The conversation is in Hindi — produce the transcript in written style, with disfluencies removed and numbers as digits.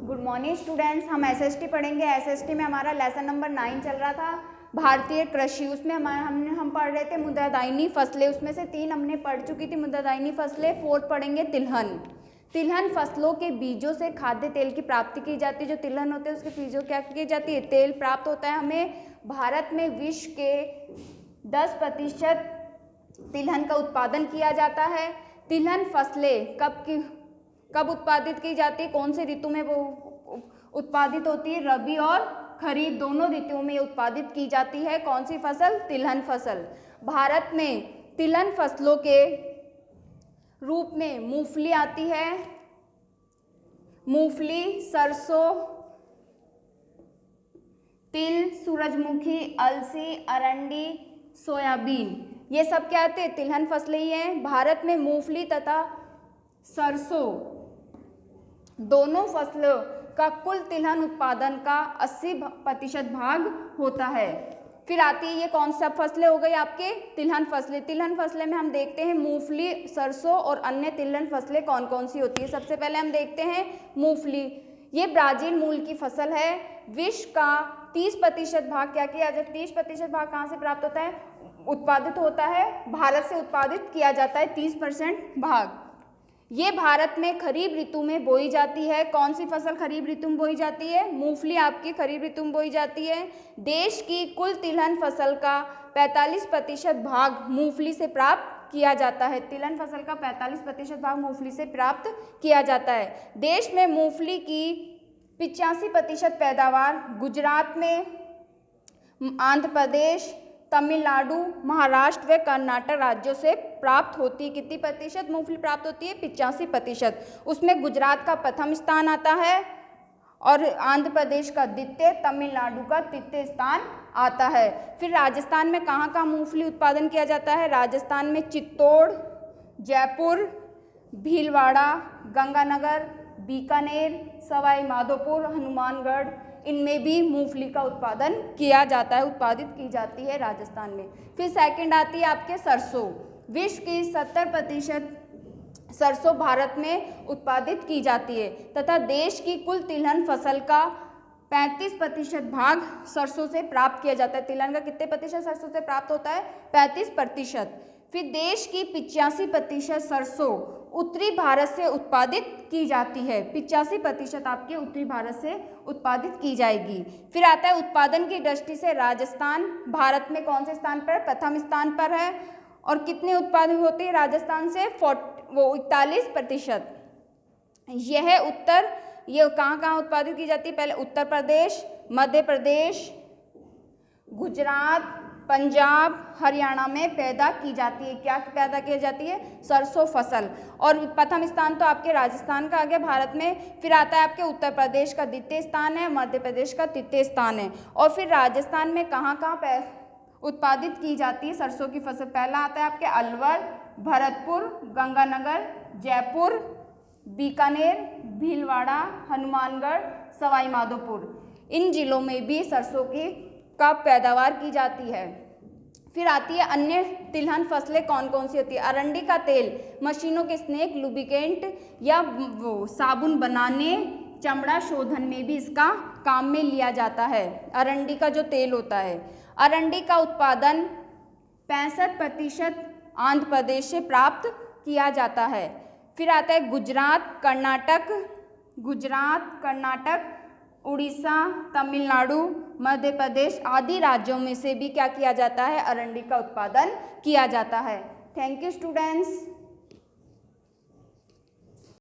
Good morning students. हम एसएसटी पढ़ेंगे। एसएसटी में हमारा लेसन नंबर 9 चल रहा था, भारतीय कृषि। उसमें हम पढ़ रहे थे मुद्रादायनी फसलें। उसमें से 3 हमने पढ़ चुकी थी मुद्रादायनी फसलें। 4 पढ़ेंगे तिलहन। तिलहन फसलों के बीजों से खाद्य तेल की प्राप्ति की जाती है। जो तिलहन होते हैं उसके बीजों क्या की जाती है, तेल प्राप्त होता है हमें। भारत में विश्व के 10% तिलहन का उत्पादन किया जाता है। तिलहन फसलें कब उत्पादित की जाती है, कौन से ऋतु में वो उत्पादित होती है, रबी और खरीफ दोनों ऋतुओं में उत्पादित की जाती है। कौन सी फसल, तिलहन फसल। भारत में तिलहन फसलों के रूप में मूंगफली आती है, मूंगफली, सरसों, तिल, सूरजमुखी, अलसी, अरंडी, सोयाबीन, ये सब क्या आते हैं, तिलहन फसलें ही हैं। भारत में मूंगफली तथा सरसों दोनों फसलों का कुल तिलहन उत्पादन का 80% भाग होता है। फिर आती है ये कौन सा फसलें हो गई आपके, तिलहन फसलें। तिलहन फसलें में हम देखते हैं मूंगफली, सरसों और अन्य तिलहन फसलें कौन कौन सी होती है। सबसे पहले हम देखते हैं मूंगफली। ये ब्राजील मूल की फसल है। विश्व का 30% भाग क्या किया जाता है, 30% भाग कहाँ से प्राप्त होता है, उत्पादित होता है, भारत से उत्पादित किया जाता है 30% भाग। ये भारत में खरीफ ऋतु में बोई जाती है। कौन सी फसल खरीफ ऋतु में बोई जाती है, मूंगफली आपकी खरीफ ऋतु में बोई जाती है। देश की कुल तिलहन फसल का 45% भाग मूंगफली से प्राप्त किया जाता है। तिलहन फसल का 45% भाग मूंगफली से प्राप्त किया जाता है। देश में मूंगफली की 85% पैदावार गुजरात में, आंध्र प्रदेश, तमिलनाडु, महाराष्ट्र व कर्नाटक राज्यों से प्राप्त होती है। कितनी प्रतिशत मूंगफली प्राप्त होती है, 85%। उसमें गुजरात का प्रथम स्थान आता है और आंध्र प्रदेश का द्वितीय, तमिलनाडु का तृतीय स्थान आता है। फिर राजस्थान में कहाँ कहाँ मूंगफली उत्पादन किया जाता है, राजस्थान में चित्तौड़, जयपुर, भीलवाड़ा, गंगानगर, बीकानेर, सवाई माधोपुर, हनुमानगढ़, इनमें भी मूंगफली का उत्पादन किया जाता है, उत्पादित की जाती है राजस्थान में। फिर सेकंड आती है आपके सरसों। विश्व की 70% सरसों भारत में उत्पादित की जाती है तथा देश की कुल तिलहन फसल का 35% भाग सरसों से प्राप्त किया जाता है। तिलहन का कितने प्रतिशत सरसों से प्राप्त होता है, 35%। फिर देश की 85% सरसों उत्तरी भारत से उत्पादित की जाती है। 85% आपके उत्तरी भारत से उत्पादित की जाएगी। फिर आता है उत्पादन की दृष्टि से राजस्थान भारत में कौन से स्थान पर, प्रथम स्थान पर है। और कितने उत्पादन होते हैं राजस्थान से, 41%। ये कहाँ कहाँ उत्पादित की जाती है, पहले उत्तर प्रदेश, मध्य प्रदेश, गुजरात, पंजाब, हरियाणा में पैदा की जाती है। क्या पैदा की जाती है, सरसों फसल। और प्रथम स्थान तो आपके राजस्थान का आ गया भारत में। फिर आता है आपके उत्तर प्रदेश का द्वितीय स्थान है, मध्य प्रदेश का तृतीय स्थान है। और फिर राजस्थान में कहाँ कहाँ उत्पादित की जाती है सरसों की फसल, पहला आता है आपके अलवर, भरतपुर, गंगानगर, जयपुर, बीकानेर, भीलवाड़ा, हनुमानगढ़, सवाई माधोपुर, इन जिलों में भी सरसों का पैदावार की जाती है। फिर आती है अन्य तिलहन फसलें कौन कौन सी होती है। अरंडी का तेल मशीनों के स्नेक, लुब्रिकेंट या वो साबुन बनाने, चमड़ा शोधन में भी इसका काम में लिया जाता है। अरंडी का जो तेल होता है, अरंडी का उत्पादन 65% आंध्र प्रदेश से प्राप्त किया जाता है। फिर आता है गुजरात, कर्नाटक, उड़ीसा, तमिलनाडु, मध्य प्रदेश आदि राज्यों में से भी क्या किया जाता है, अरंडी का उत्पादन किया जाता है। Thank you students.